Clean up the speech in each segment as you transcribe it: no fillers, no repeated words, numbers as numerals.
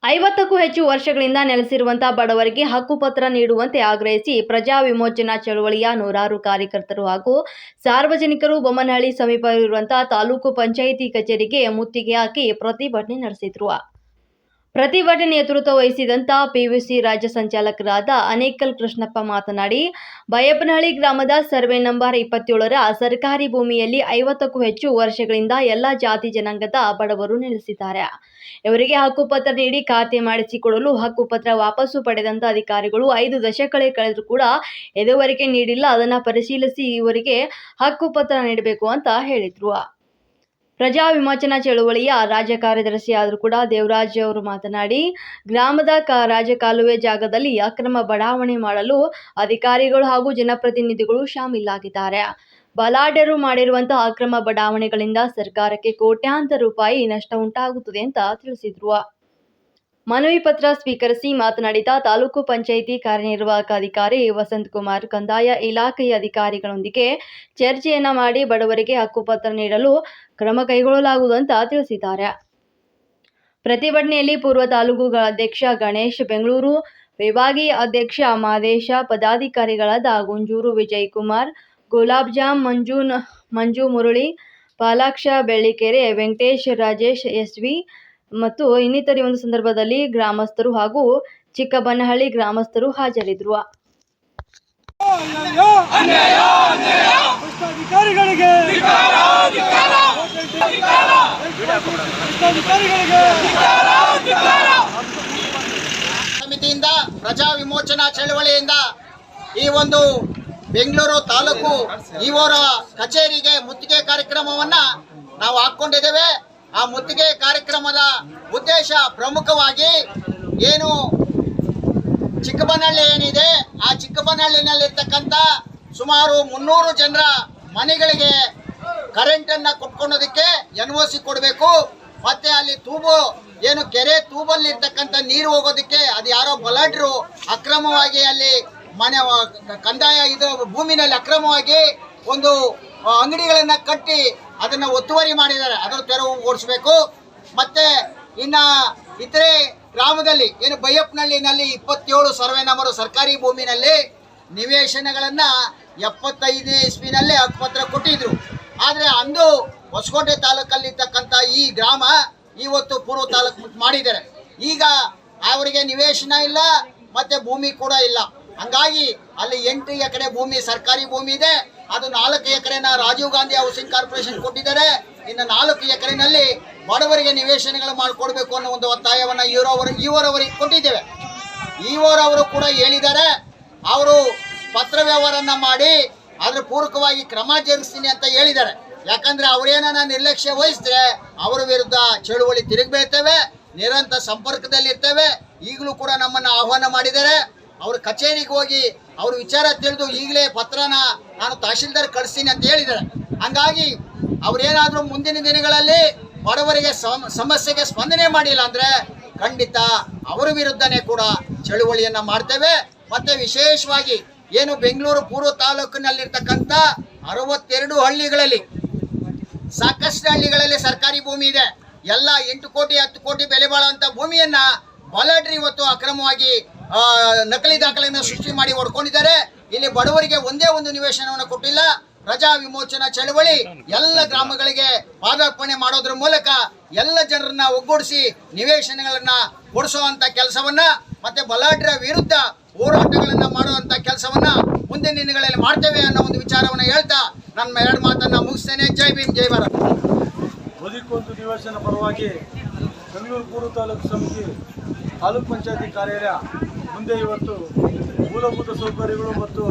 50ಕ್ಕೂ ಹೆಚ್ಚು ವರ್ಷಗಳಿಂದ ನೆಲೆಸಿರುವಂತಹ ಬಡವರಿಗೆ ಹಕ್ಕುಪತ್ರ ನೀಡುವಂತೆ ಆಗ್ರಹಿಸಿ ಪ್ರಜಾ ವಿಮೋಚನಾ ಚಳವಳಿಯ ನೂರಾರು ಕಾರ್ಯಕರ್ತರು ಹಾಗೂ ಸಾರ್ವಜನಿಕರು ಬೊಮ್ಮನಹಳ್ಳಿ ಸಮೀಪವಿರುವಂತಹ ತಾಲೂಕು ಪಂಚಾಯಿತಿ ಕಚೇರಿಗೆ ಮುತ್ತಿಗೆ ಹಾಕಿ ಪ್ರತಿಭಟನೆ ನಡೆಸಿದರು. ಪ್ರತಿಭಟನೆ ನೇತೃತ್ವ ವಹಿಸಿದಂತ ಪಿವಿಸಿ ರಾಜ್ಯ ಸಂಚಾಲಕರಾದ ಅನೇಕಲ್ ಕೃಷ್ಣಪ್ಪ ಮಾತನಾಡಿ, ಬೈಯಪ್ಪನಹಳ್ಳಿ ಗ್ರಾಮದ ಸರ್ವೆ ನಂಬರ್ 27ರ ಸರ್ಕಾರಿ ಭೂಮಿಯಲ್ಲಿ 50ಕ್ಕೂ ಹೆಚ್ಚು ವರ್ಷಗಳಿಂದ ಎಲ್ಲ ಜಾತಿ ಜನಾಂಗದ ಬಡವರು ನೆಲೆಸಿದ್ದಾರೆ. ಇವರಿಗೆ ಹಕ್ಕುಪತ್ರ ನೀಡಿ ಖಾತೆ ಮಾಡಿಸಿಕೊಡಲು ಹಕ್ಕುಪತ್ರ ವಾಪಸ್ಸು ಪಡೆದಂತ ಅಧಿಕಾರಿಗಳು 5 ದಶಕಗಳೇ ಕಳೆದರೂ ಕೂಡ ಇದುವರೆಗೆ ನೀಡಿಲ್ಲ. ಅದನ್ನು ಪರಿಶೀಲಿಸಿ ಇವರಿಗೆ ಹಕ್ಕುಪತ್ರ ನೀಡಬೇಕು ಅಂತ ಹೇಳಿದ್ರು. ಪ್ರಜಾ ವಿಮೋಚನಾ ಚಳವಳಿಯ ರಾಜ್ಯ ಕಾರ್ಯದರ್ಶಿ ಆದರೂ ಕೂಡ ದೇವರಾಜ್ ಅವರು ಮಾತನಾಡಿ, ಗ್ರಾಮದ ರಾಜಕಾಲುವೆ ಜಾಗದಲ್ಲಿ ಅಕ್ರಮ ಬಡಾವಣೆ ಮಾಡಲು ಅಧಿಕಾರಿಗಳು ಹಾಗೂ ಜನಪ್ರತಿನಿಧಿಗಳು ಶಾಮೀಲಾಗಿದ್ದಾರೆ. ಬಲಾಢ್ಯರು ಮಾಡಿರುವಂತಹ ಅಕ್ರಮ ಬಡಾವಣೆಗಳಿಂದ ಸರ್ಕಾರಕ್ಕೆ ಕೋಟ್ಯಾಂತರ ರೂಪಾಯಿ ನಷ್ಟ ಉಂಟಾಗುತ್ತದೆ ಅಂತ ತಿಳಿಸಿದ್ರು. ಮನವಿ ಪತ್ರ ಸ್ವೀಕರಿಸಿ ಮಾತನಾಡಿದ ತಾಲೂಕು ಪಂಚಾಯಿತಿ ಕಾರ್ಯನಿರ್ವಾಹಕ ಅಧಿಕಾರಿ ವಸಂತಕುಮಾರ್, ಕಂದಾಯ ಇಲಾಖೆಯ ಅಧಿಕಾರಿಗಳೊಂದಿಗೆ ಚರ್ಚೆಯನ್ನ ಮಾಡಿ ಬಡವರಿಗೆ ಹಕ್ಕುಪತ್ರ ನೀಡಲು ಕ್ರಮ ಕೈಗೊಳ್ಳಲಾಗುವುದು ಅಂತ ತಿಳಿಸಿದ್ದಾರೆ. ಪ್ರತಿಭಟನೆಯಲ್ಲಿ ಪೂರ್ವ ತಾಲೂಕು ಅಧ್ಯಕ್ಷ ಗಣೇಶ್, ಬೆಂಗಳೂರು ವಿಭಾಗೀಯ ಅಧ್ಯಕ್ಷ ಮಾದೇಶ, ಪದಾಧಿಕಾರಿಗಳಾದ ಗುಂಜೂರು ವಿಜಯಕುಮಾರ್, ಗುಲಾಬ್ಜಾಮ್, ಮಂಜು ಮುರಳಿ, ಪಾಲಾಕ್ಷ ಬೆಳ್ಳಿಕೆರೆ, ವೆಂಕಟೇಶ್, ರಾಜೇಶ್, ಎಸ್ವಿ ಮತ್ತು ಇನ್ನಿತರೆ ಒಂದು ಸಂದರ್ಭದಲ್ಲಿ ಗ್ರಾಮಸ್ಥರು ಹಾಗೂ ಚಿಕ್ಕಬನ್ನಹಳ್ಳಿ ಗ್ರಾಮಸ್ಥರು ಹಾಜರಿದ್ದರು. ಸಮಿತಿಯಿಂದ ಪ್ರಜಾ ವಿಮೋಚನಾ ಚಳವಳಿಯಿಂದ ಈ ಒಂದು ಬೆಂಗಳೂರು ತಾಲೂಕು ಇವರ ಕಚೇರಿಗೆ ಮುತ್ತಿಗೆ ಕಾರ್ಯಕ್ರಮವನ್ನ ನಾವು ಹಾಕೊಂಡಿದ್ದೇವೆ. ಆ ಮುತ್ತಿಗೆ ಕಾರ್ಯಕ್ರಮದ ಉದ್ದೇಶ ಪ್ರಮುಖವಾಗಿ ಏನು ಚಿಕ್ಕಬನ್ನಹಳ್ಳಿ ಏನಿದೆ, ಆ ಚಿಕ್ಕಬನ್ನಹಳ್ಳಿನಲ್ಲಿರ್ತಕ್ಕಂಥ ಸುಮಾರು 300 ಜನರ ಮನೆಗಳಿಗೆ ಕರೆಂಟನ್ನು ಕೊಟ್ಕೊಳ್ಳೋದಕ್ಕೆ NOC ಕೊಡಬೇಕು. ಮತ್ತೆ ಅಲ್ಲಿ ಏನು ಕೆರೆ ತೂಬಲ್ಲಿ ಇರ್ತಕ್ಕಂಥ ನೀರು ಹೋಗೋದಕ್ಕೆ ಅದು ಯಾರೋ ಬಲಾಢ್ಯರು ಅಕ್ರಮವಾಗಿ ಅಲ್ಲಿ ಕಂದಾಯ ಭೂಮಿನಲ್ಲಿ ಅಕ್ರಮವಾಗಿ ಒಂದು ಅಂಗಡಿಗಳನ್ನ ಕಟ್ಟಿ ಅದನ್ನ ಒತ್ತುವರಿ ಮಾಡಿದ್ದಾರೆ. ಅದರ ತೆರವುಗೊಳಿಸಬೇಕು. ಮತ್ತೆ ಇನ್ನ ಇತರೆ ಗ್ರಾಮದಲ್ಲಿ ಏನು ಬೈಯಪ್ಪನಹಳ್ಳಿನಲ್ಲಿ 27 ಸರ್ವೆ ನಂಬರ್ ಸರ್ಕಾರಿ ಭೂಮಿನಲ್ಲಿ ನಿವೇಶನಗಳನ್ನ 75ನೇ ಇಸ್ವಿನಲ್ಲೇ ಹಕ್ಕುಪತ್ರ ಕೊಟ್ಟಿದ್ರು. ಆದ್ರೆ ಅಂದು ಹೊಸಕೋಟೆ ತಾಲೂಕಲ್ಲಿರ್ತಕ್ಕಂಥ ಈ ಗ್ರಾಮ ಇವತ್ತು ಪೂರ್ವ ತಾಲೂಕು ಮಾಡಿದ್ದಾರೆ. ಈಗ ಅವರಿಗೆ ನಿವೇಶನ ಇಲ್ಲ, ಮತ್ತೆ ಭೂಮಿ ಕೂಡ ಇಲ್ಲ. ಹಂಗಾಗಿ ಅಲ್ಲಿ 8 ಎಕರೆ ಭೂಮಿ ಸರ್ಕಾರಿ ಭೂಮಿ ಇದೆ. ಅದು 4 ಎಕರೆನ ರಾಜೀವ್ ಗಾಂಧಿ ಹೌಸಿಂಗ್ ಕಾರ್ಪೊರೇಷನ್ ಕೊಟ್ಟಿದ್ದಾರೆ. ಇನ್ನು 4 ಎಕರೆನಲ್ಲಿ ಬಡವರಿಗೆ ನಿವೇಶನಗಳು ಮಾಡಿಕೊಡ್ಬೇಕು ಅನ್ನೋ ಒಂದು ಒತ್ತಾಯವನ್ನು ಇವರವರಿಗೆ ಕೊಟ್ಟಿದ್ದೇವೆ. ಇವರವರು ಕೂಡ ಹೇಳಿದ್ದಾರೆ, ಅವರು ಪತ್ರ ವ್ಯವಹಾರನ್ನ ಮಾಡಿ ಅದ್ರ ಪೂರಕವಾಗಿ ಕ್ರಮ ಜರುಗಿಸ್ತೀನಿ ಅಂತ ಹೇಳಿದ್ದಾರೆ. ಯಾಕಂದ್ರೆ ಅವರೇನ ನಿರ್ಲಕ್ಷ್ಯ ವಹಿಸಿದ್ರೆ ಅವರ ವಿರುದ್ಧ ಚಳುವಳಿ ತಿರುಗಿಬೀಳ್ತೇವೆ, ನಿರಂತರ ಸಂಪರ್ಕದಲ್ಲಿರ್ತೇವೆ. ಈಗಲೂ ಕೂಡ ನಮ್ಮನ್ನ ಆಹ್ವಾನ ಮಾಡಿದ್ದಾರೆ. ಅವ್ರ ಕಚೇರಿಗೆ ಹೋಗಿ ಅವ್ರ ವಿಚಾರ ತಿಳಿದು ಈಗಲೇ ಪತ್ರನ ನಾನು ತಹಶೀಲ್ದಾರ್ ಕಳಿಸ್ತೀನಿ ಅಂತ ಹೇಳಿದ್ದಾರೆ. ಹಂಗಾಗಿ ಅವ್ರೇನಾದ್ರೂ ಮುಂದಿನ ದಿನಗಳಲ್ಲಿ ಬಡವರಿಗೆ ಸಮಸ್ಯೆಗೆ ಸ್ಪಂದನೆ ಮಾಡಿಲ್ಲ ಅಂದ್ರೆ ಖಂಡಿತ ಅವರ ವಿರುದ್ಧನೇ ಕೂಡ ಚಳುವಳಿಯನ್ನ ಮಾಡ್ತೇವೆ. ಮತ್ತೆ ವಿಶೇಷವಾಗಿ ಏನು ಬೆಂಗಳೂರು ಪೂರ್ವ ತಾಲೂಕಿನಲ್ಲಿರ್ತಕ್ಕಂಥ 62 ಹಳ್ಳಿಗಳಲ್ಲಿ ಸಾಕಷ್ಟು ಹಳ್ಳಿಗಳಲ್ಲಿ ಸರ್ಕಾರಿ ಭೂಮಿ ಇದೆ. ಎಲ್ಲ 8 ಕೋಟಿ 10 ಕೋಟಿ ಬೆಲೆ ಬಾಳುವಂತ ಭೂಮಿಯನ್ನ ಬಲಾಢ್ಯರು ಇವತ್ತು ಅಕ್ರಮವಾಗಿ ನಕಲಿ ದಾಖಲೆಯನ್ನು ಸೃಷ್ಟಿ ಮಾಡಿ ಹೊಡ್ಕೊಂಡಿದ್ದಾರೆ. ಇಲ್ಲಿ ಬಡವರಿಗೆ ಒಂದೇ ಒಂದು ನಿವೇಶನವನ್ನು ಕೊಟ್ಟಿಲ್ಲ. ಪ್ರಜಾ ವಿಮೋಚನಾ ಚಳವಳಿ ಎಲ್ಲ ಗ್ರಾಮಗಳಿಗೆ ಪಾದಾರ್ಪಣೆ ಮಾಡೋದ್ರ ಮೂಲಕ ಎಲ್ಲ ಜನರನ್ನ ಒಗ್ಗೂಡಿಸಿ ನಿವೇಶನಗಳನ್ನ ಕೊಡಿಸುವಂತ ಕೆಲಸವನ್ನ ಮತ್ತೆ ಬಲಾಢ್ಯರ ವಿರುದ್ಧ ಹೋರಾಟಗಳನ್ನ ಮಾಡುವಂತ ಕೆಲಸವನ್ನ ಮುಂದಿನ ದಿನಗಳಲ್ಲಿ ಮಾಡ್ತೇವೆ ಅನ್ನೋ ಒಂದು ವಿಚಾರವನ್ನ ಹೇಳ್ತಾ ನನ್ನ 2 ಮಾತನ್ನ ಮುಗಿಸ್ತೇನೆ. ಜೈ ಭೀಮ್, ಜೈ ಭಾರತ್. ಬದುಕೊಂದು ನಿವೇಶನ ಪರವಾಗಿ ಬೆಂಗಳೂರು ಪೂರ್ವ ತಾಲೂಕು ಸಮಿತಿ ತಾಲೂಕು ಪಂಚಾಯತಿ ಕಾರ್ಯಾಲಯ ಮುಂದೆ ಇವತ್ತು ಮೂಲಭೂತ ಸೌಕರ್ಯಗಳು ಮತ್ತು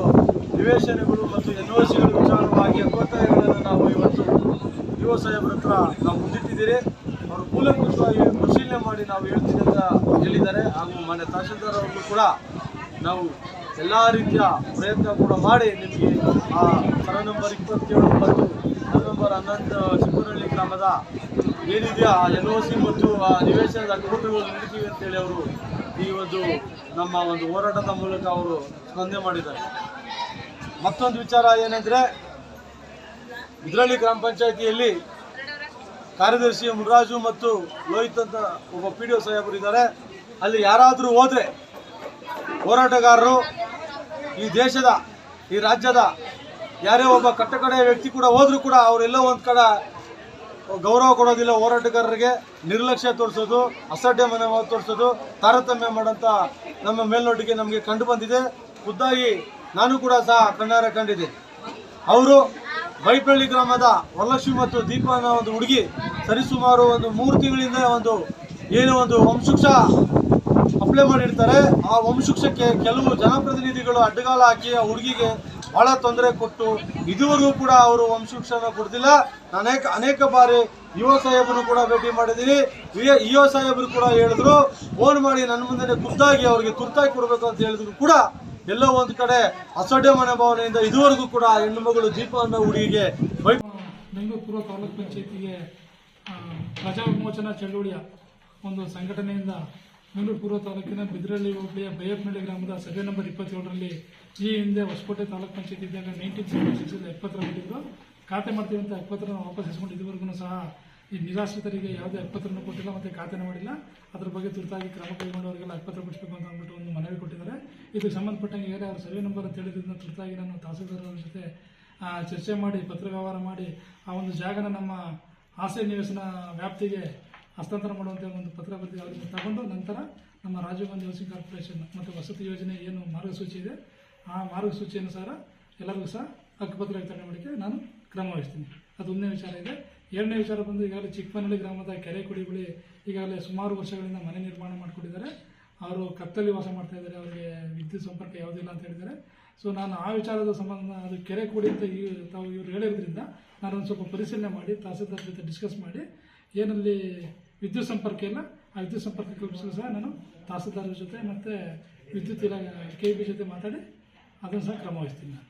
ನಿವೇಶನಗಳು ಮತ್ತು NOCಗಳು ವಿಚಾರವಾಗಿ ಹಕ್ಕುಪತ್ರಗಳನ್ನು ನಾವು ಇವತ್ತು ಯುವ ಸಾಹೇಬ್ರ ಹತ್ರ ನಾವು ಮುಂದಿಟ್ಟಿದ್ದೀರಿ. ಅವರು ಮೂಲಭೂತವಾಗಿ ಪರಿಶೀಲನೆ ಮಾಡಿ ನಾವು ಹೇಳ್ತೀವಿ ಅಂತ ಹೇಳಿದ್ದಾರೆ. ಹಾಗೂ ಮಾನ್ಯ ತಹಶೀಲ್ದಾರ್ ಅವರಿಗೂ ಕೂಡ ನಾವು ಎಲ್ಲ ರೀತಿಯ ಪ್ರಯತ್ನ ಕೂಡ ಮಾಡಿ ನಿಮಗೆ ಆ ಸರ್ವೆ ನಂಬರ್ 27 ಮತ್ತು ಸರ್ವೆ ನಂಬರ್ 11 ಚಿಕ್ಕನಹಳ್ಳಿ ಗ್ರಾಮದ ಏನಿದೆಯಾ NOC ಮತ್ತು ಆ ನಿವೇಶನದ ಹಕ್ಕುಪತ್ರಗಳು ನೀಡ್ತೀವಿ ಅಂತೇಳಿ ಅವರು ಈ ಒಂದು ನಮ್ಮ ಒಂದು ಹೋರಾಟದ ಮೂಲಕ ಅವರು ಸ್ಪಂದನೆ ಮಾಡಿದ್ದಾರೆ. ಮತ್ತೊಂದು ವಿಚಾರ ಏನಂದರೆ, ಇದರಲ್ಲಿ ಗ್ರಾಮ ಪಂಚಾಯಿತಿಯಲ್ಲಿ ಕಾರ್ಯದರ್ಶಿ ಮುನರಾಜು ಮತ್ತು ಲೋಹಿತ್ ಅಂತ ಒಬ್ಬ PDO ಸಾಹೇಬರು ಇದ್ದಾರೆ. ಅಲ್ಲಿ ಯಾರಾದರೂ ಹೋದರೆ ಹೋರಾಟಗಾರರು ಈ ದೇಶದ ಈ ರಾಜ್ಯದ ಯಾರೇ ಒಬ್ಬ ಕಟ್ಟಕಡೆಯ ವ್ಯಕ್ತಿ ಕೂಡ ಹೋದರೂ ಕೂಡ ಅವರೆಲ್ಲೋ ಒಂದು ಕಡೆ ಗೌರವ ಕೊಡೋದಿಲ್ಲ. ಹೋರಾಟಗಾರರಿಗೆ ನಿರ್ಲಕ್ಷ್ಯ ತೋರಿಸೋದು, ಅಸಡ್ಡೆ ಮನೋಭಾವ ತೋರಿಸೋದು, ತಾರತಮ್ಯ ಮಾಡೋಂಥ ನಮ್ಮ ಮೇಲ್ನೋಟಿಗೆ ನಮಗೆ ಕಂಡು ಬಂದಿದೆ. ಖುದ್ದಾಗಿ ನಾನು ಕೂಡ ಸಹ ಕಣ್ಣಾರೆ ಕಂಡಿದೆ. ಅವರು ಬೈಪಳ್ಳಿ ಗ್ರಾಮದ ವರಲಕ್ಷ್ಮಿ ಮತ್ತು ದೀಪ ಅನ್ನೋ ಒಂದು ಹುಡುಗಿ ಸರಿಸುಮಾರು ಒಂದು 3 ತಿಂಗಳಿಂದ ಒಂದು ವಂಶುಕ್ಷ ಅಪ್ಲೈ ಮಾಡಿರ್ತಾರೆ. ಆ ವಂಶುಕ್ಷಕ್ಕೆ ಕೆಲವು ಜನಪ್ರತಿನಿಧಿಗಳು ಅಡ್ಡಗಾಲ ಹಾಕಿ ಆ ಹುಡುಗಿಗೆ ಬಹಳ ತೊಂದರೆ ಕೊಟ್ಟು ಇದುವರೆಗೂ ಕೂಡ ಅವರು ವಂಶುಕ್ಷನ ಕೊಡ್ತಿಲ್ಲ. ಅನೇಕ ಬಾರಿ ಯುವ ಸಾಹೇಬರು ಕೂಡ ಭೇಟಿ ಮಾಡಿದ್ದೀನಿ. ಯುವ ಸಾಹೇಬರು ಕೂಡ ಹೇಳಿದ್ರು, ಫೋನ್ ಮಾಡಿ ನನ್ನ ಮುಂದೆ ಖುದ್ದಾಗಿ ಅವರಿಗೆ ತುರ್ತಾಗಿ ಕೊಡಬೇಕು ಅಂತ ಹೇಳಿದ್ರು ಕೂಡ ಎಲ್ಲೋ ಒಂದು ಕಡೆ ಅಸಡ್ಡೆ ಮನೋಭಾವನೆಯಿಂದ ಇದುವರೆಗೂ ಕೂಡ ಹೆಣ್ಣು ಮಗಳು ದೀಪ ಅನ್ನೋ ಹುಡುಗಿಗೆ ಬೆಂಗಳೂರು ಪೂರ್ವ ತಾಲೂಕು ಪಂಚಾಯತಿಗೆ ಪ್ರಜಾ ವಿಮೋಚನಾ ಚಳವಳಿಯ ಒಂದು ಸಂಘಟನೆಯಿಂದ ಬೆಂಗಳೂರು ಪೂರ್ವ ತಾಲೂಕಿನ ಬಿದ್ರಳ್ಳಿ ಹೋಬಳಿಯ ಬೈಯಪ್ಪನಹಳ್ಳಿ ಗ್ರಾಮದ ಸರ್ವೆ ನಂಬರ್ 27ರಲ್ಲಿ ಈ ಹಿಂದೆ ಹೊಸಕೋಟೆ ತಾಲೂಕು ಪಂಚಾಯತಿ ಇದ್ದಾಗ 1976 ಎಪ್ಪತ್ತರಲ್ಲಿದ್ದು ಖಾತೆ ಮಾಡ್ತೀವಿ ಅಂತ ಎಪ್ಪತ್ತರನ್ನು ವಾಪಸ್ ಇಸ್ಕೊಂಡು ಇದುವರೆಗೂ ಸಹ ಈ ನಿರಾಶ್ರಿತರಿಗೆ ಯಾವುದೇ ಎಪ್ಪತ್ತರನ್ನು ಕೊಟ್ಟಿಲ್ಲ ಮತ್ತು ಖಾತೆನೂ ಮಾಡಿಲ್ಲ. ಅದ್ರ ಬಗ್ಗೆ ತುರ್ತಾಗಿ ಕ್ರಮ ಕೈಗೊಂಡವರಿಗೆಲ್ಲ ಎಪ್ಪತ್ತರ ಬಿಡಿಸಬೇಕು ಅಂತ ಅಂದ್ಬಿಟ್ಟು ಒಂದು ಮನವಿ ಕೊಟ್ಟಿದ್ದಾರೆ. ಇದಕ್ಕೆ ಸಂಬಂಧಪಟ್ಟಂಗೆ ಈಗಾಗಲೇ ಅವರು ಸರ್ವೆ ನಂಬರ್ ಅಂತ ಹೇಳಿದ್ರಿಂದ ತುರ್ತಾಗಿ ನಾನು ತಹಸೀಲ್ದಾರರ ಜೊತೆ ಚರ್ಚೆ ಮಾಡಿ ಪತ್ರ ವ್ಯವಹಾರ ಮಾಡಿ ಆ ಒಂದು ಜಾಗನ ನಮ್ಮ ಆಸೆ ನಿವೇಶನ ವ್ಯಾಪ್ತಿಗೆ ಹಸ್ತಾಂತರ ಮಾಡುವಂಥ ಒಂದು ಪತ್ರ ಬರೆದು ಅವರಿಂದ ತಗೊಂಡು ನಂತರ ನಮ್ಮ ರಾಜೀವ್ ಗಾಂಧಿ ಹೌಸಿಂಗ್ ಕಾರ್ಪೊರೇಷನ್ ಮತ್ತು ವಸತಿ ಯೋಜನೆ ಏನು ಮಾರ್ಗಸೂಚಿ ಇದೆ ಆ ಮಾರ್ಗಸೂಚಿ ಅನುಸಾರ ಎಲ್ಲರಿಗೂ ಸಹ ಹಕ್ಕುಪತ್ರ ವಿತರಣೆ ಮಾಡಲಿಕ್ಕೆ ನಾನು ಕ್ರಮ ವಹಿಸ್ತೀನಿ. ಅದು ಒಂದನೇ ವಿಚಾರ ಇದೆ. ಎರಡನೇ ವಿಚಾರ ಬಂದು ಈಗಾಗಲೇ ಚಿಕ್ಕಮನಹಳ್ಳಿ ಗ್ರಾಮದ ಕೆರೆ ಕುಡಿ ಬಳಿ ಈಗಾಗಲೇ ಸುಮಾರು ವರ್ಷಗಳಿಂದ ಮನೆ ನಿರ್ಮಾಣ ಮಾಡಿಕೊಟ್ಟಿದ್ದಾರೆ. ಅವರು ಕತ್ತಲ್ಲಿ ವಾಸ ಮಾಡ್ತಾ ಇದ್ದಾರೆ, ಅವರಿಗೆ ವಿದ್ಯುತ್ ಸಂಪರ್ಕ ಯಾವುದಿಲ್ಲ ಅಂತ ಹೇಳಿದ್ದಾರೆ. ಸೊ ನಾನು ಆ ವಿಚಾರದ ಸಂಬಂಧ ಅದು ಕೆರೆ ಕುಡಿ ಅಂತ ಇವರು ಹೇಳಿರೋದ್ರಿಂದ ನಾನು ಒಂದು ಸ್ವಲ್ಪ ಪರಿಶೀಲನೆ ಮಾಡಿ ತಹಸೀಲ್ದಾರ್ ಜೊತೆ ಡಿಸ್ಕಸ್ ಮಾಡಿ ಏನಲ್ಲಿ ವಿದ್ಯುತ್ ಸಂಪರ್ಕ ಇಲ್ಲ ಆ ವಿದ್ಯುತ್ ಸಂಪರ್ಕ ಕಲ್ಪಿಸಲು ಸಹ ನಾನು ತಹಸೀಲ್ದಾರ್ ಜೊತೆ ಮತ್ತು ವಿದ್ಯುತ್ ಇಲಾಖೆ KEB ಜೊತೆ ಮಾತಾಡಿ ಅದನ್ನು ಸಹ ಕ್ರಮ ವಹಿಸ್ತೀನಿ ನಾನು.